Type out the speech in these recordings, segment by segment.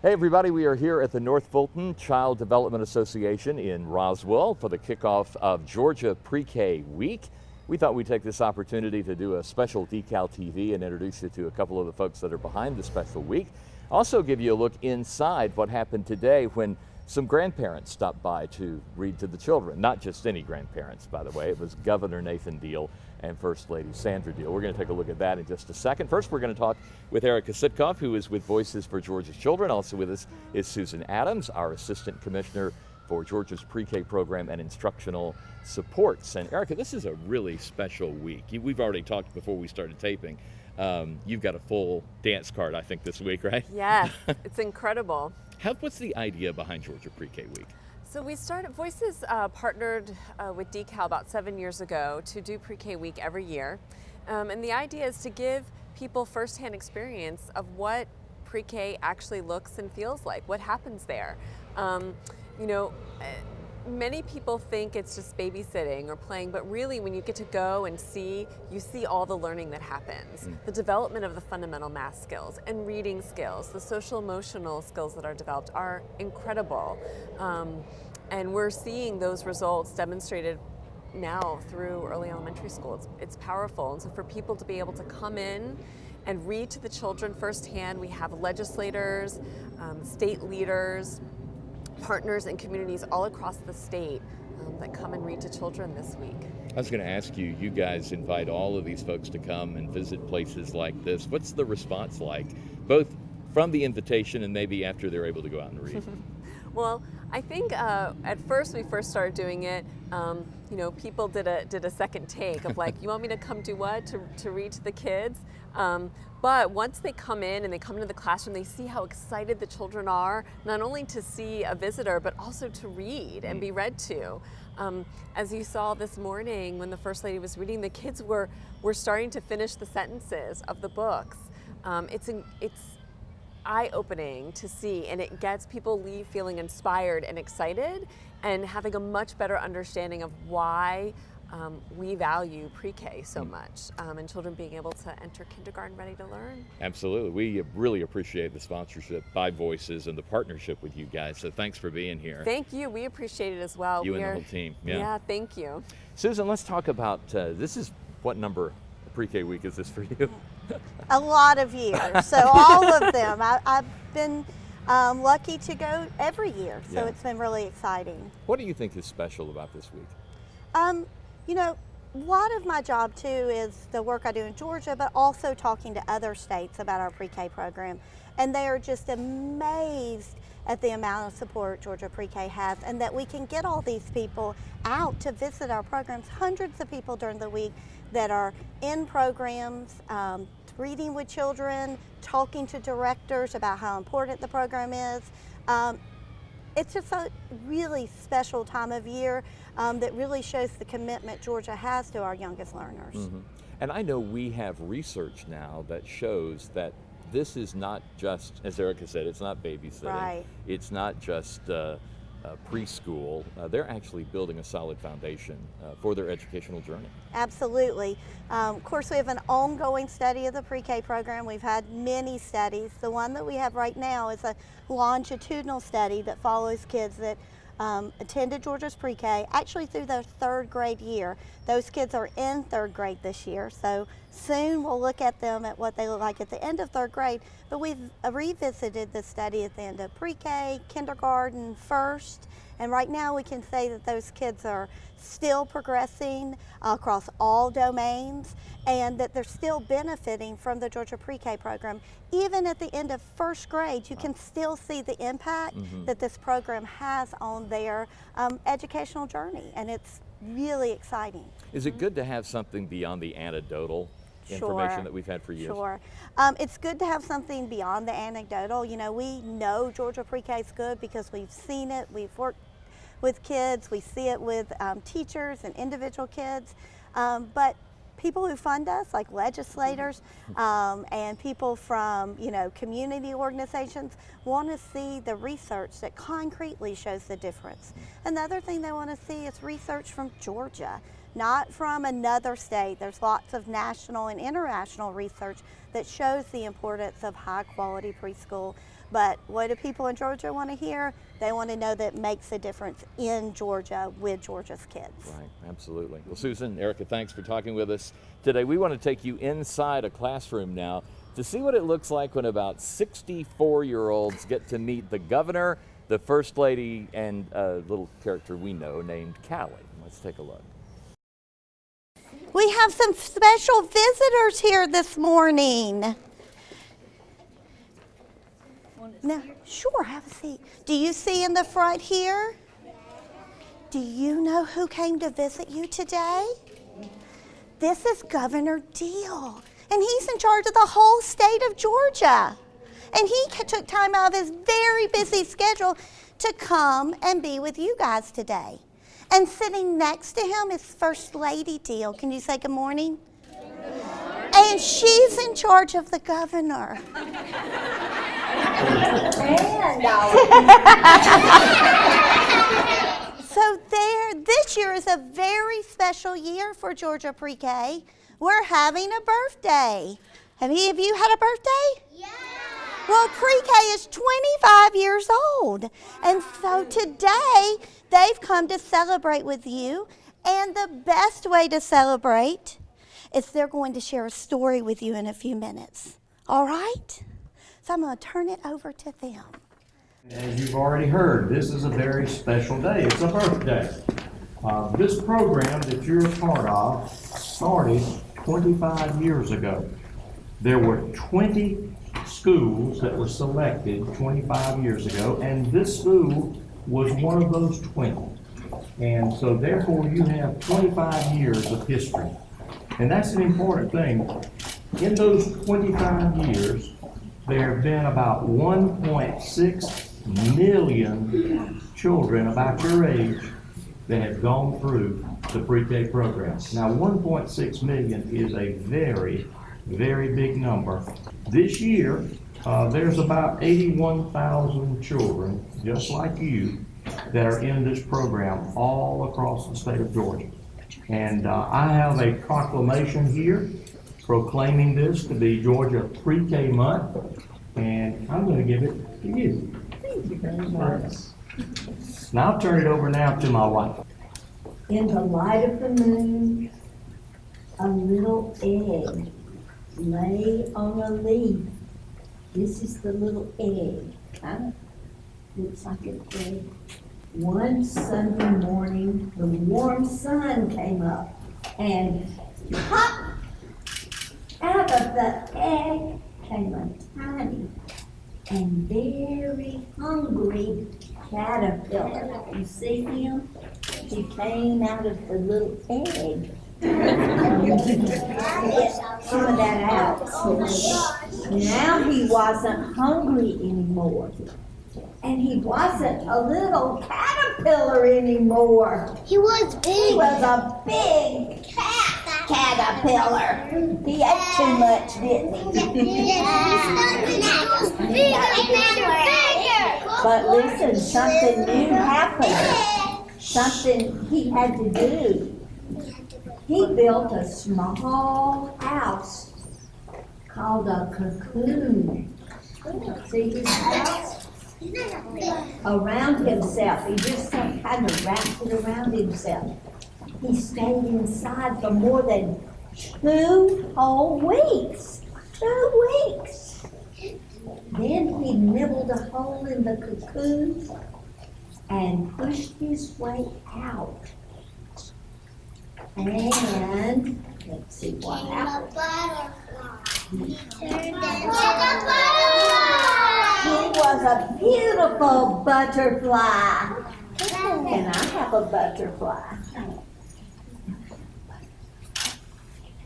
Hey everybody, we are here at the North Fulton Child Development Association in Roswell for the kickoff of Georgia Pre-K Week. We thought we'd take this opportunity to do a special Decal TV and introduce you to a couple of the folks that are behind the special week. Also give you a look inside what happened today when some grandparents stopped by to read to the children. Not just any grandparents, by the way. It was Governor Nathan Deal and First Lady Sandra Deal. We're going to take a look at that in just a second. First, we're going to talk with Erica Sitkoff, who is with Voices for Georgia's Children. Also with us is Susan Adams, our Assistant Commissioner for Georgia's Pre-K program and instructional supports. And Erica, this is a really special week. We've already talked before we started taping. You've got a full dance card, I think, this week, right? Yes, it's incredible. What's the idea behind Georgia Pre-K Week? So we started, Voices partnered with Decal about 7 years ago to do Pre-K Week every year. And the idea is to give people firsthand experience of what Pre-K actually looks and feels like, what happens there. Many people think it's just babysitting or playing, but really when you get to go and see, you see all the learning that happens. The development of the fundamental math skills and reading skills, the social emotional skills that are developed are incredible. And we're seeing those results demonstrated now through early elementary school. It's powerful. And so for people to be able to come in and read to the children firsthand, we have legislators, state leaders, partners and communities all across the state that come and read to children this week. I was going to ask you, you guys invite all of these folks to come and visit places like this. What's the response like, both from the invitation and maybe after they're able to go out and read? Well, I think at first we first started doing it, people did a second take of like, you want me to come do what? To read to the kids? But once they come in and they come into the classroom, they see how excited the children are, not only to see a visitor, but also to read and be read to. As you saw this morning when the First Lady was reading, the kids were starting to finish the sentences of the books. It's eye-opening to see, and it gets people leave feeling inspired and excited and having a much better understanding of why we value Pre-K so much, and children being able to enter kindergarten ready to learn. Absolutely. We really appreciate the sponsorship by Voices and the partnership with you guys, so thanks for being here. Thank you. We appreciate it as well. You and the whole team. Yeah, thank you. Susan, let's talk about, this is, what number Pre-K Week is this for you? A lot of years, so all of them. I've been lucky to go every year, so it's been really exciting. What do you think is special about this week? A lot of my job too is the work I do in Georgia, but also talking to other states about our Pre-K program. And they are just amazed at the amount of support Georgia Pre-K has, and that we can get all these people out to visit our programs, hundreds of people during the week that are in programs, reading with children, talking to directors about how important the program is. It's just a really special time of year that really shows the commitment Georgia has to our youngest learners. And I know we have research now that shows that this is not just, as Erica said, it's not babysitting. Right. It's not just preschool. They're actually building a solid foundation for their educational journey. Absolutely. Of course, we have an ongoing study of the Pre-K program. We've had many studies. The one that we have right now is a longitudinal study that follows kids that attended Georgia's Pre-K actually through their third grade year. Those kids are in third grade this year, so soon we'll look at them at what they look like at the end of third grade. But we've revisited the study at the end of Pre-K, kindergarten, first, and right now we can say that those kids are still progressing across all domains, and that they're still benefiting from the Georgia Pre-K program. Even at the end of first grade, you can still see the impact that this program has on their educational journey, and it's really exciting. Is it good to have something beyond the anecdotal information that we've had for years? Sure. It's good to have something beyond the anecdotal. We know Georgia Pre-K is good because we've seen it, we've worked with kids, we see it with teachers and individual kids, but people who fund us, like legislators and people from community organizations, want to see the research that concretely shows the difference. Another thing they want to see is research from Georgia. not from another state. There's lots of national and international research that shows the importance of high quality preschool. But what do people in Georgia want to hear? They want to know that it makes a difference in Georgia with Georgia's kids. Right, absolutely. Well, Susan, Erica, thanks for talking with us today. We want to take you inside a classroom now to see what it looks like when about 64-year-olds get to meet the governor, the first lady, and a little character we know named Callie. Let's take a look. We have some special visitors here this morning. Now, sure, have a seat. Do you see in the front here? Do you know who came to visit you today? This is Governor Deal, and he's in charge of the whole state of Georgia. And he took time out of his very busy schedule to come and be with you guys today. And sitting next to him is First Lady Deal. Can you say good morning? Good morning. And she's in charge of the governor. So this year is a very special year for Georgia Pre-K. We're having a birthday. Have any of you had a birthday? Yeah. Well, Pre-K is 25 years old. And so today, they've come to celebrate with you. And the best way to celebrate is they're going to share a story with you in a few minutes. All right? So I'm going to turn it over to them. As you've already heard, this is a very special day. It's a birthday. This program that you're a part of started 25 years ago. There were 20 schools that were selected 25 years ago, and this school was one of those 20. And so therefore you have 25 years of history. And that's an important thing. In those 25 years, there have been about 1.6 million children about your age that have gone through the pre-K program. Now 1.6 million is a very, very big number. This year, there's about 81,000 children, just like you, that are in this program all across the state of Georgia. And I have a proclamation here proclaiming this to be Georgia Pre-K Month, and I'm going to give it to you. Thank you very much. Now I'll turn it over now to my wife. In the light of the moon, a little egg lay on a leaf. This is the little egg. Kind of looks like an egg. One Sunday morning, the warm sun came up, and pop! Out of the egg came a tiny and very hungry caterpillar. You see him? He came out of the little egg. Get some of that out. Now he wasn't hungry anymore. And he wasn't a little caterpillar anymore. He was big. He was a big caterpillar. He ate too much, didn't he? But listen, something new happened. Something he had to do. He built a small house called a cocoon. See his house? Around himself. He just kind of wrapped it around himself. He stayed inside for more than 2 whole weeks. 2 weeks. Then he nibbled a hole in the cocoon and pushed his way out. And let's see what happened. He was a beautiful butterfly. And I have a butterfly.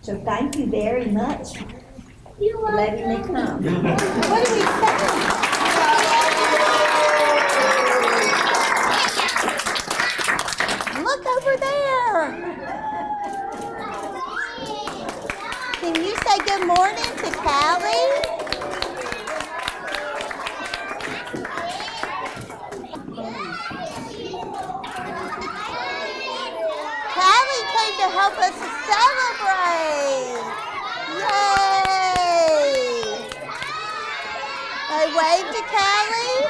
So thank you very much for letting me come. What do we say? Look over there. Can you say good morning to Callie? Callie came to Hey, wave to Callie.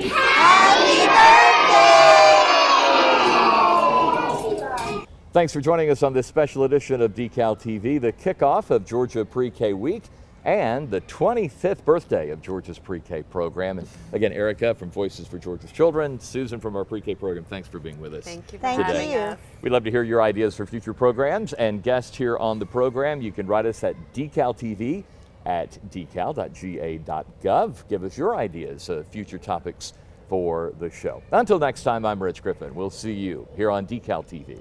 Happy birthday! Thanks for joining us on this special edition of Decal TV, the kickoff of Georgia Pre-K Week and the 25th birthday of Georgia's Pre-K program. And again, Erica from Voices for Georgia's Children, Susan from our Pre-K program, thanks for being with us. Thank you for Thank having you. us. We'd love to hear your ideas for future programs and guests here on the program. You can write us at decaltv@decal.ga.gov. Give us your ideas of future topics for the show. Until next time, I'm Rich Griffin. We'll see you here on Decal TV.